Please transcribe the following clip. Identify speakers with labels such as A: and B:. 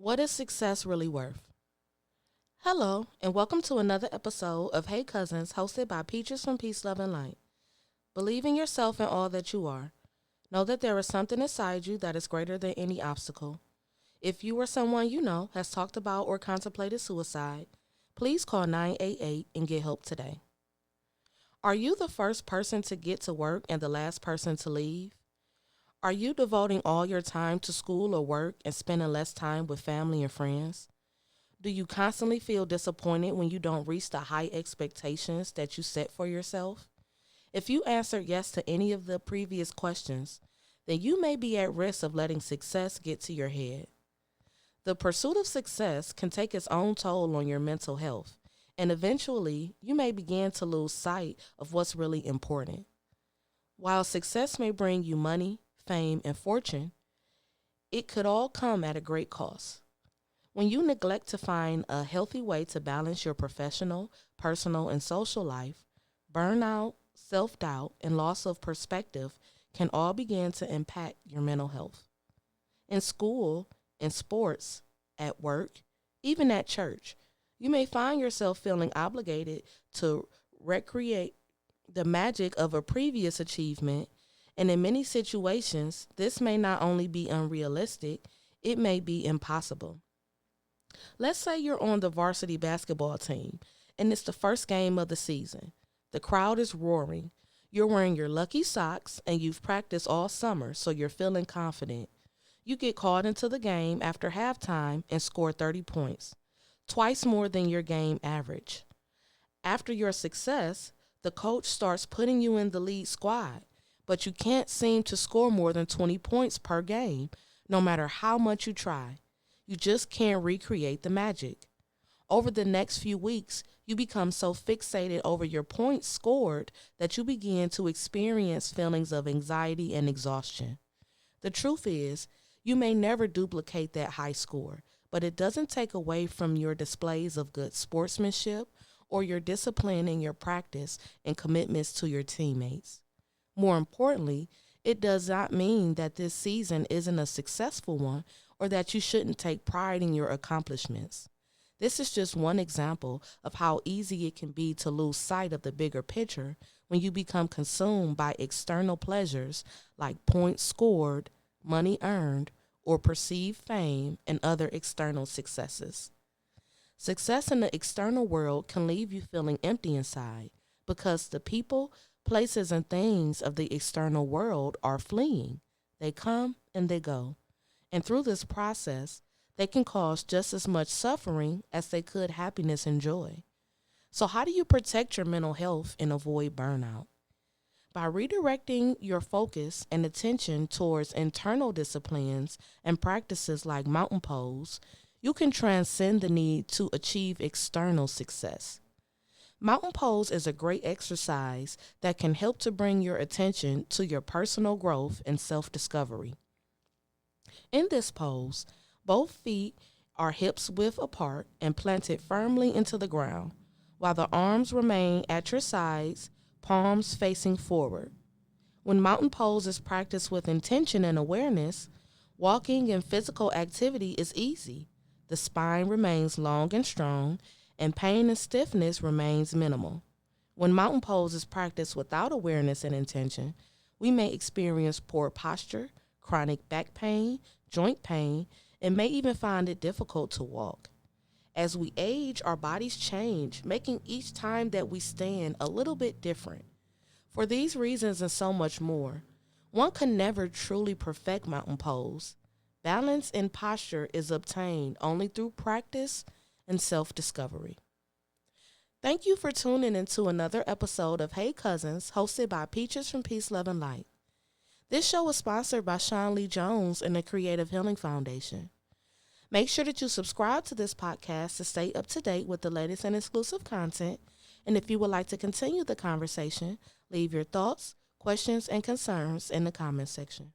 A: What is success really worth? Hello, and welcome to another episode of Hey Cousins, hosted by Peaches from Peace, Love, and Light. Believe in yourself and all that you are. Know that there is something inside you that is greater than any obstacle. If you or someone you know has talked about or contemplated suicide, please call 988 and get help today. Are you the first person to get to work and the last person to leave? Are you devoting all your time to school or work and spending less time with family and friends? Do you constantly feel disappointed when you don't reach the high expectations that you set for yourself? If you answered yes to any of the previous questions, then you may be at risk of letting success get to your head. The pursuit of success can take its own toll on your mental health, and eventually you may begin to lose sight of what's really important. While success may bring you money, fame, and fortune, it could all come at a great cost. When you neglect to find a healthy way to balance your professional, personal, and social life, burnout, self doubt, and loss of perspective can all begin to impact your mental health. In school, in sports, at work, even at church, you may find yourself feeling obligated to recreate the magic of a previous achievement, and in many situations, this may not only be unrealistic, it may be impossible. Let's say you're on the varsity basketball team and it's the first game of the season. The crowd is roaring. You're wearing your lucky socks and you've practiced all summer, so you're feeling confident. You get called into the game after halftime and score 30 points, twice more than your game average. After your success, the coach starts putting you in the lead squad, but you can't seem to score more than 20 points per game, no matter how much you try. You just can't recreate the magic. Over the next few weeks, you become so fixated over your points scored that you begin to experience feelings of anxiety and exhaustion. The truth is, you may never duplicate that high score, but it doesn't take away from your displays of good sportsmanship or your discipline in your practice and commitments to your teammates. More importantly, it does not mean that this season isn't a successful one or that you shouldn't take pride in your accomplishments. This is just one example of how easy it can be to lose sight of the bigger picture when you become consumed by external pleasures like points scored, money earned, or perceived fame and other external successes. Success in the external world can leave you feeling empty inside because the people, places, and things of the external world are fleeing. They come and they go. And through this process, they can cause just as much suffering as they could happiness and joy. So, how do you protect your mental health and avoid burnout? By redirecting your focus and attention towards internal disciplines and practices like mountain pose, you can transcend the need to achieve external success. Mountain pose is a great exercise that can help to bring your attention to your personal growth and self discovery. In this pose, both feet are hips width apart and planted firmly into the ground, while the arms remain at your sides, palms facing forward. When mountain pose is practiced with intention and awareness, walking and physical activity is easy. The spine remains long and strong, and pain and stiffness remains minimal. When mountain pose is practiced without awareness and intention, we may experience poor posture, chronic back pain, joint pain, and may even find it difficult to walk. As we age, our bodies change, making each time that we stand a little bit different. For these reasons and so much more, one can never truly perfect mountain pose. Balance and posture is obtained only through practice and self-discovery. Thank you for tuning into another episode of Hey Cousins, hosted by Peaches from Peace, Love, and Light. This show is sponsored by Sean Lee Jones and the Creative Healing Foundation. Make sure that you subscribe to this podcast to stay up to date with the latest and exclusive content. And if you would like to continue the conversation, leave your thoughts, questions, and concerns in the comments section.